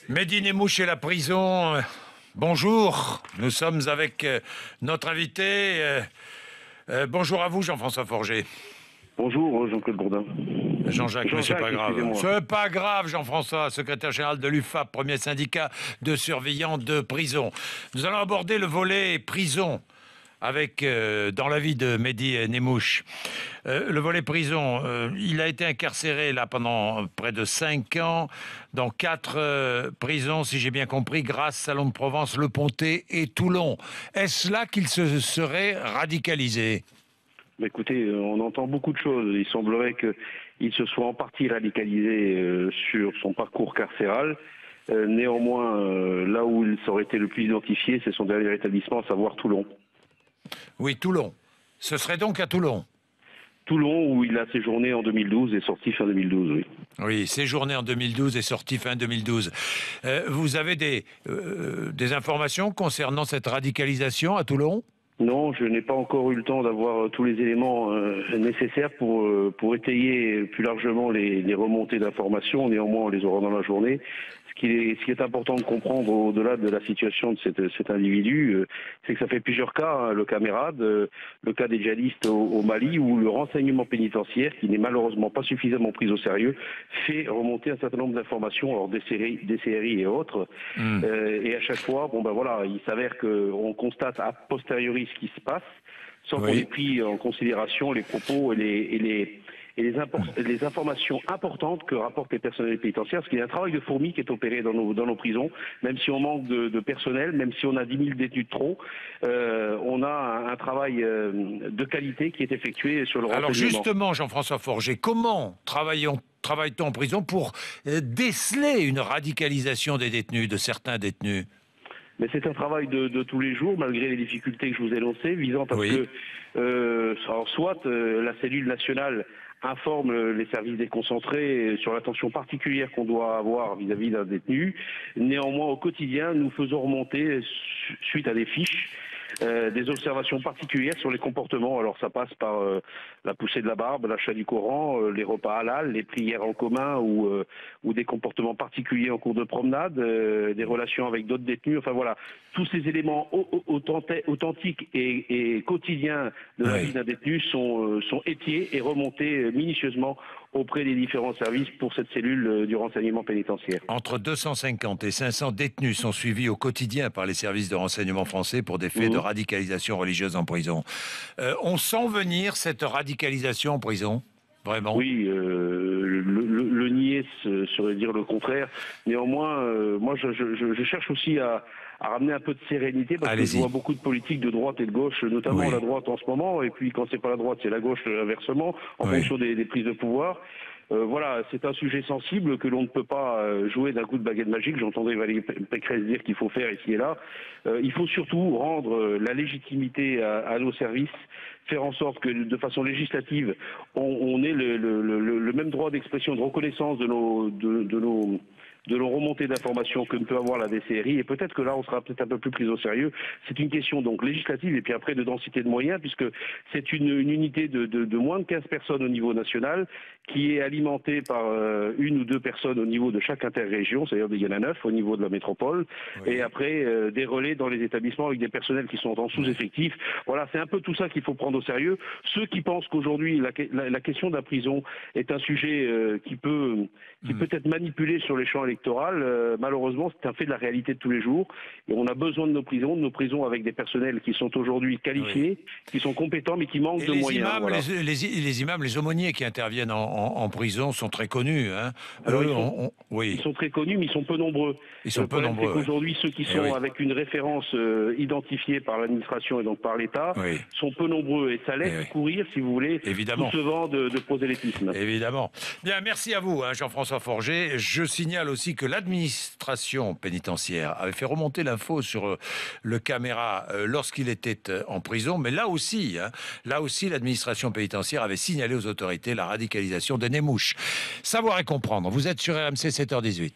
Mehdi Nemmouche et la prison. Bonjour, nous sommes avec notre invité. Bonjour à vous, Jean-François Forget. Bonjour Jean-Claude Bourdin. Jean-Jacques, mais c'est pas grave. Excusez-moi. C'est pas grave, Jean-François, secrétaire général de l'UFAP, premier syndicat de surveillants de prison. Nous allons aborder le volet prison avec, dans la vie de Mehdi Nemmouche. Le volet prison, il a été incarcéré là pendant près de 5 ans dans 4 prisons, si j'ai bien compris, Grasse, Salon de Provence, Le Pontet et Toulon. Est-ce là qu'il se serait radicalisé ? Écoutez, on entend beaucoup de choses. Il semblerait qu'il se soit en partie radicalisé sur son parcours carcéral. Néanmoins, là où il aurait été le plus identifié, c'est son dernier établissement, à savoir Toulon. Oui, Toulon. Ce serait donc à Toulon. Toulon, où il a séjourné en 2012 et sorti fin 2012, oui. Oui, séjourné en 2012 et sorti fin 2012. Vous avez des informations concernant cette radicalisation à Toulon ? Non, je n'ai pas encore eu le temps d'avoir tous les éléments nécessaires pour étayer plus largement les remontées d'informations. Néanmoins, on les aura dans la journée. Ce qui est important de comprendre au-delà de la situation de cet individu, c'est que ça fait plusieurs cas, hein, le cas Merad, le cas des djihadistes au Mali, où le renseignement pénitentiaire, qui n'est malheureusement pas suffisamment pris au sérieux, fait remonter un certain nombre d'informations, alors des CRI et autres. Et à chaque fois, il s'avère qu'on constate a posteriori ce qui se passe, sans qu'on ait pris en considération les propos et les informations importantes que rapportent les personnels pénitentiaires, parce qu'il y a un travail de fourmi qui est opéré dans nos prisons, même si on manque de personnel, même si on a 10 000 détenus de trop, on a un travail de qualité qui est effectué sur le renseignement. Alors justement, Jean-François Forget, comment travaille-t-on en prison pour déceler une radicalisation des détenus, de certains détenus ? Mais c'est un travail de tous les jours, malgré les difficultés que je vous ai énoncées, visant à ce que, soit la cellule nationale informe les services déconcentrés sur l'attention particulière qu'on doit avoir vis-à-vis d'un détenu. Néanmoins, au quotidien, nous faisons remonter, suite à des fiches, des observations particulières sur les comportements. Alors ça passe par la poussée de la barbe, l'achat du Coran, les repas halal, les prières en commun ou des comportements particuliers en cours de promenade, des relations avec d'autres détenus. Enfin voilà, tous ces éléments authentiques et quotidiens de la vie d'un détenu sont étayés et remontés minutieusement auprès des différents services pour cette cellule du renseignement pénitentiaire. Entre 250 et 500 détenus sont suivis au quotidien par les services de renseignement français pour des faits de radicalisation religieuse en prison. On sent venir cette radicalisation en prison ? Vraiment ? Oui, le nier serait dire le contraire. Néanmoins, moi je cherche aussi à ramener un peu de sérénité, parce que je vois beaucoup de politiques de droite et de gauche, notamment la droite en ce moment, et puis quand c'est pas la droite, c'est la gauche inversement, en fonction des prises de pouvoir. Voilà, c'est un sujet sensible que l'on ne peut pas jouer d'un coup de baguette magique. J'entendais Valérie Pécresse dire qu'il faut faire ici et là. Il faut surtout rendre la légitimité à nos services, faire en sorte que de façon législative, on ait le même droit d'expression, de reconnaissance de nos remontées d'informations que ne peut avoir la DCRI, et peut-être que là on sera peut-être un peu plus pris au sérieux. C'est une question donc législative et puis après de densité de moyens, puisque c'est une unité de moins de 15 personnes au niveau national qui est alimentée par 1 ou 2 personnes au niveau de chaque interrégion, c'est-à-dire il y en a 9 au niveau de la métropole, et après des relais dans les établissements avec des personnels qui sont en sous-effectif. Voilà, c'est un peu tout ça qu'il faut prendre au sérieux. Ceux qui pensent qu'aujourd'hui la question de la prison est un sujet qui peut être manipulé sur les champs électoraux, malheureusement c'est un fait de la réalité de tous les jours, et on a besoin de nos prisons avec des personnels qui sont aujourd'hui qualifiés, qui sont compétents mais qui manquent de moyens. Imams, voilà. Les imams, les aumôniers qui interviennent en prison sont très connus. Hein. Alors, ils sont très connus, mais ils sont peu nombreux. Le problème, c'est qu'aujourd'hui, ceux qui sont avec une référence identifiée par l'administration et donc par l'État sont peu nombreux. Et ça laisse courir, si vous voulez, tout ce vent de prosélytisme. Évidemment. Bien, merci à vous, Jean-François Forget. Je signale aussi que l'administration pénitentiaire avait fait remonter l'info sur le caméra lorsqu'il était en prison. Mais là aussi, l'administration pénitentiaire avait signalé aux autorités la radicalisation de Nemmouche. Savoir et comprendre. Vous êtes sur RMC 7h18.